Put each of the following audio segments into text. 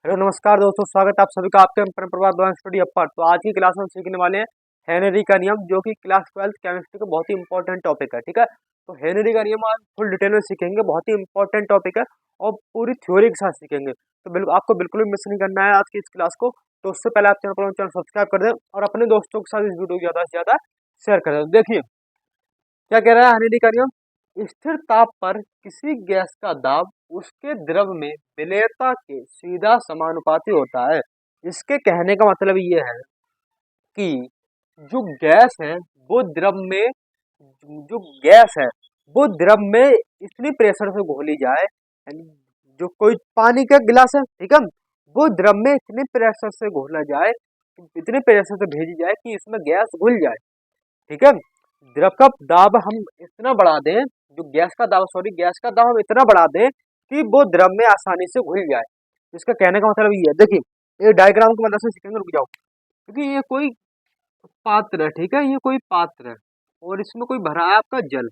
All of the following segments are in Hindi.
हेलो नमस्कार दोस्तों, स्वागत है आप सभी का आपके अपने प्रभात द्वारा स्टडी अप पर। तो आज की क्लास में हम सीखने वाले हैं हेनरी का नियम, जो कि क्लास 12 केमिस्ट्री का बहुत ही इंपॉर्टेंट टॉपिक है। ठीक है, तो हेनरी का नियम आज फुल डिटेल में सीखेंगे, बहुत ही इंपॉर्टेंट टॉपिक है और पूरी थ्योरी के साथ सीखेंगे। तो बिल्कुल आपको बिल्कुल भी मिस नहीं करना है आज की इस क्लास को। तो उससे पहले आप चैनल सब्सक्राइब कर दें और अपने दोस्तों के साथ इस वीडियो को ज़्यादा से ज़्यादा शेयर कर दें। देखिए क्या कह रहा है हेनरी का नियम। स्थिर ताप पर किसी गैस का दाब उसके द्रव में विलेयता के सीधा समानुपाती होता है। इसके कहने का मतलब ये है कि जो गैस है वो द्रव में जो गैस है वो द्रव में इतनी प्रेशर से घोली जाए, यानी जो कोई पानी का गिलास है, ठीक है, वो द्रव में इतने प्रेशर से घोला जाए, इतने प्रेशर से भेजी जाए कि इसमें गैस घुल जाए। ठीक है, द्रव का दाब हम इतना बढ़ा दें, जो गैस का दाब हम इतना बढ़ा दें कि वो द्रव में आसानी से घुल जाए। इसका कहने का मतलब ये है, देखिए ये डायग्राम की मदद से सीखेंगे, रुक जाओ। क्योंकि ये कोई पात्र है, ठीक है, ये कोई पात्र है और इसमें कोई भरा है आपका जल।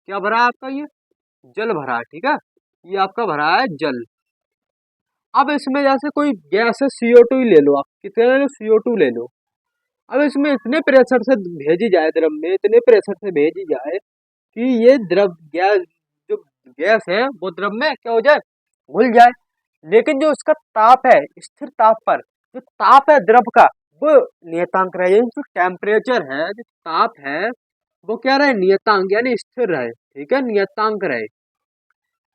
क्या भरा है आपका? ये जल भरा है, ठीक है, ये आपका भरा है जल। अब इसमें जैसे कोई गैस है CO2 ही ले लो, आप कितने ले लो, CO2 ले लो। अब इसमें इतने प्रेशर से भेजी जाए, द्रव में इतने प्रेशर से भेजी जाए कि ये द्रव गैस, जो गैस है वो द्रव में क्या हो जाए, घुल जाए। लेकिन जो इसका ताप है, स्थिर ताप पर जो ताप है द्रव का, वो नियतांक रहे, जो टेम्परेचर है, जो ताप है वो क्या रहे, नियतांक यानी स्थिर रहे। ठीक है, नियतांक रहे।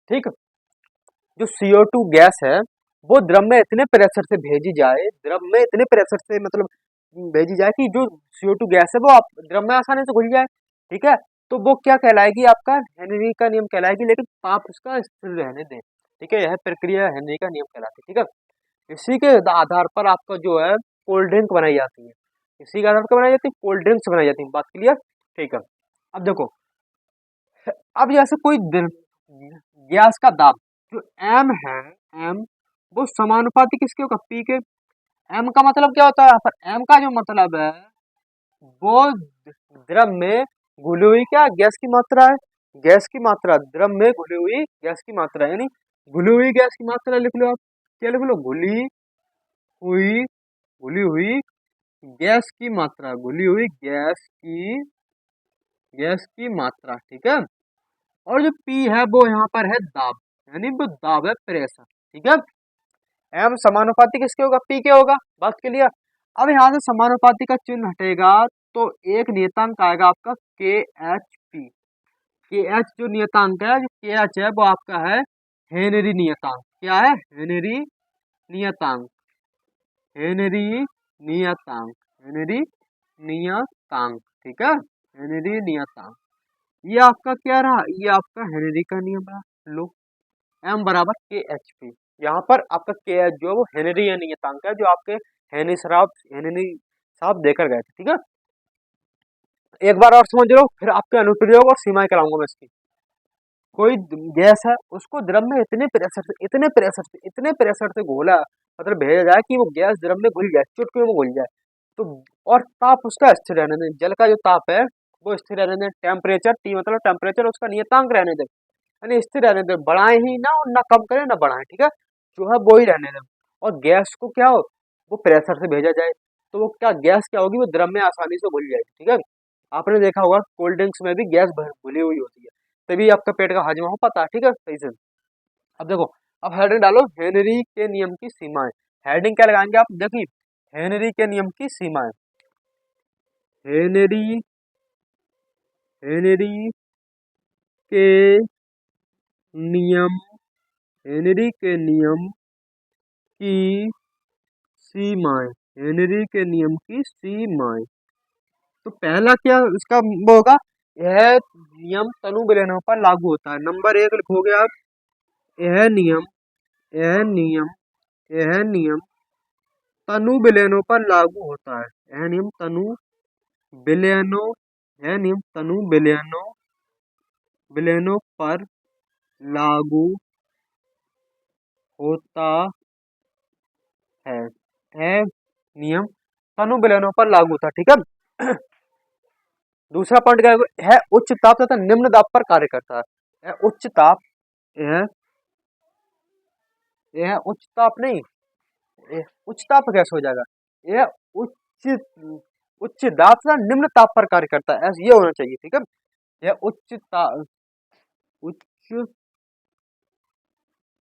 ठीक, जो CO2 गैस है वो द्रव में इतने प्रेशर से भेजी जाए, द्रव में इतने प्रेशर से मतलब भेजी जाए कि जो CO2 गैस है वो आप द्रव में आसानी से घुल जाए। ठीक है, तो वो क्या कहलाएगी, आपका हेनरी का नियम कहलाएगी, लेकिन ताप उसका स्थिर रहने दें। ठीक है, यह प्रक्रिया हेनरी का नियम कहलाती है। ठीक है, इसी के आधार पर आपका जो है कोल्ड ड्रिंक बनाई जाती है, इसी के आधार पर बनाई जाती है, कोल्ड ड्रिंक्स बनाई जाती है। बात क्लियर? ठीक है, अब देखो, अब जैसे कोई गैस का दाब जो एम है, एम वो समानुपाती किसके होगा, पी के। एम का मतलब क्या होता है यहाँ पर, एम का जो मतलब है वो द्रव में घुली हुई क्या गैस की मात्रा है, गैस की मात्रा, द्रव में घुली हुई गैस की मात्रा, यानी घुली हुई गैस की मात्रा लिख लो आप। क्या लिख लो, हुई घुली हुई गैस की मात्रा, घुली हुई गैस की मात्रा। ठीक है, और जो पी है वो यहाँ पर है दाब, यानी वो दाब है, प्रेशर। ठीक है, एम समानुपाती किसके होगा, पी के होगा। बात क्लियर? अब यहाँ से समानुपाती का चिन्ह हटेगा तो एक नियतांक आएगा आपका KHP। KH जो नियतांक है, जो KH है वो आपका है हेनरी नियतांक। क्या है? हेनरी नियतांक, हेनरी नियतांक, हेनरी नियतांक। ठीक है, हेनरी नियतांक, ये आपका क्या रहा, ये आपका हेनरी का नियम रहा। लो, एम बराबर KHP। यहाँ पर आपका KH जो है वो हेनरी या नियतांक है, जो आपके हेनरी साहब देकर गए थे। ठीक है, एक बार और समझ लो, फिर आपके अनुप्रयोग और सीमाएं कराऊंगा मैं इसकी। कोई गैस है, उसको द्रव में इतने प्रेशर से घोला, मतलब भेजा जाए कि वो गैस द्रव में घुल जाए, चुटकी में घुल जाए। तो और ताप उसका स्थिर रहने दें, जल का जो ताप है वो स्थिर रहने दें। टेम्परेचर T मतलब टेम्परेचर उसका नियतांक रहने दें, यानी स्थिर रहने दें, बढ़ाएं ही ना और ना कम करें ना बढ़ाएं। ठीक है, जो है वो ही रहने दें। और गैस को क्या हो, वो प्रेशर से भेजा जाए, तो वो क्या गैस क्या होगी, वो द्रव में आसानी से घुल जाएगी। ठीक है, आपने देखा होगा कोल्ड ड्रिंक्स में भी गैस घुली हुई होती है, तभी आपका पेट का हजमा हो पाता है। ठीक है, सही से। अब देखो, अब हेडिंग डालो, हेनरी के नियम की सीमाएं। हेडिंग क्या लगाएंगे आप, देखिए हेनरी के नियम की सीमाएं। हेनरी हेनरी के नियम, हेनरी के नियम की सीमाएं, हेनरी के नियम की सीमाएं। तो पहला क्या इसका वो होगा, यह नियम तनु विलयनों पर लागू होता है। नंबर 1 लिखोगे आप, यह नियम, यह नियम, यह नियम तनु विलयनों पर लागू होता है। यह नियम तनु विलयनों, यह नियम तनु विलयनों पर लागू होता है। यह नियम तनु विलयनों पर लागू होता है। ठीक है, दूसरा पॉइंट क्या है, उच्च ताप तथा निम्न दाब पर कार्य करता है। यह उच्च ताप, यह उच्च ताप नहीं, उच्च ताप कैसे हो जाएगा? यह उच्च उच्च दाब तथा निम्न ताप पर कार्य करता है, ऐसा ये होना चाहिए, ठीक है। यह उच्च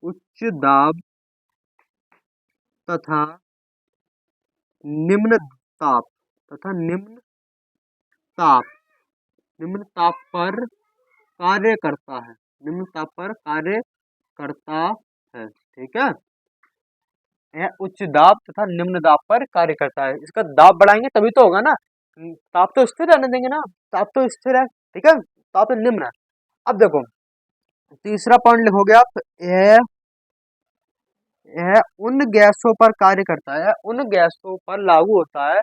उच्च दाब तथा निम्न ताप तथा ताप निम्न ताप पर कार्य करता है, निम्न ताप पर कार्य करता है, ठीक है। यह उच्च दाब तथा निम्न दाब पर कार्य करता है। इसका दाब बढ़ाएंगे तभी तो होगा ना, ताप तो स्थिर रहने देंगे ना, ताप तो स्थिर है, ठीक है, ताप तो निम्न है। अब देखो तीसरा पॉइंट लिखोगे आप, यह उन गैसों पर कार्य करता है, उन गैसों पर लागू होता है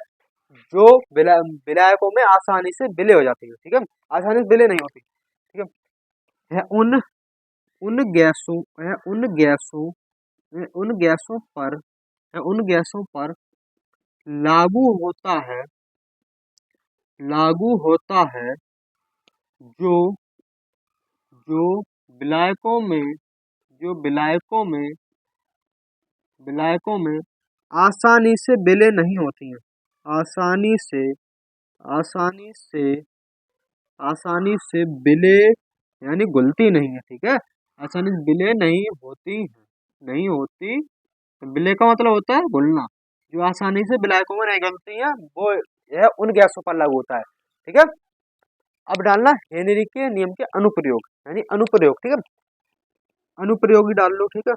जो विलायकों में आसानी से विलय हो जाती है, ठीक है, आसानी से विलय नहीं होती, ठीक है। यह उन गैसों यह उन गैसों पर लागू होता है जो जो विलायकों में जो विलायकों में आसानी से विलय नहीं होती हैं, आसानी से विलय यानी घुलती नहीं है, ठीक है, आसानी से विलय नहीं होती। विलय का मतलब होता है घुलना, जो आसानी से विलायकों में नहीं घुलती है वो यह उन गैसों पर लागू होता है, ठीक है। अब डालना हेनरी के नियम के अनुप्रयोग, यानी अनुप्रयोग, ठीक है, अनुप्रयोगी डाल लो, ठीक है,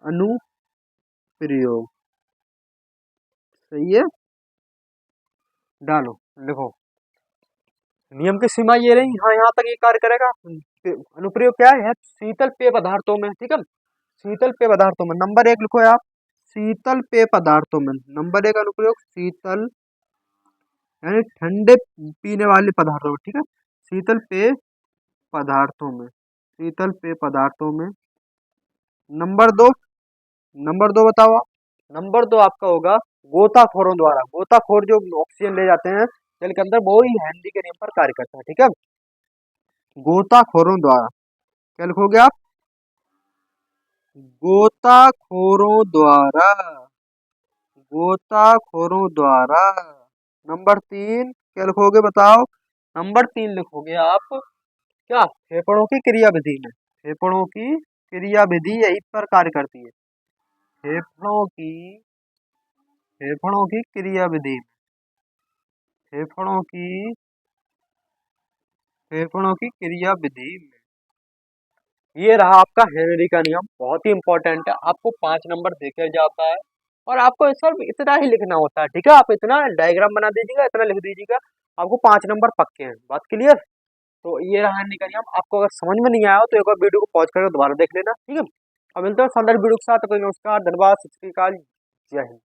अनुप्रयोग, सही है, डालो, लिखो। नियम की सीमा ये रही, हाँ यहाँ तक ये कार्य करेगा। अनुप्रयोग क्या है? शीतल पेय पदार्थों में, ठीक है, शीतल पेय पदार्थों में नंबर 1 लिखो आप, शीतल पेय पदार्थों में नंबर 1 अनुप्रयोग शीतल यानी ठंडे पीने वाले पदार्थों में, ठीक है, शीतल पेय पदार्थों में। नंबर दो बताओ आप। नंबर 2 आपका होगा गोताखोरों द्वारा, गोताखोर जो ऑक्सीजन ले जाते हैं जल के अंदर, वो ही हेनरी के नियम पर कार्य करता है, ठीक है, गोताखोरों द्वारा। क्या लिखोगे आप? गोताखोरों द्वारा, नंबर 3 क्या लिखोगे बताओ? नंबर 3 लिखोगे आप क्या? फेफड़ों की क्रियाविधि में, फेफड़ों की क्रियाविधि यही पर कार्य करती है, फेफड़ों की क्रियाविधि, फेफड़ों की क्रियाविधि में। ये रहा आपका हेनरी का नियम, बहुत ही इंपॉर्टेंट है, आपको 5 नंबर देखे जाता है और आपको सिर्फ इतना ही लिखना होता है, ठीक है, आप इतना डायग्राम बना दीजिएगा, इतना लिख दीजिएगा, आपको 5 नंबर पक्के हैं, बात क्लियर। तो ये रहा हेनरी का नियम, आपको अगर समझ में नहीं आया हो तो एक बार वीडियो को पॉज करके दोबारा देख लेना, ठीक है। अब मिलते हैं संदर्भ वीडियो के साथ, नमस्कार, धन्यवाद, सत श्री अकाल, जय हिंद।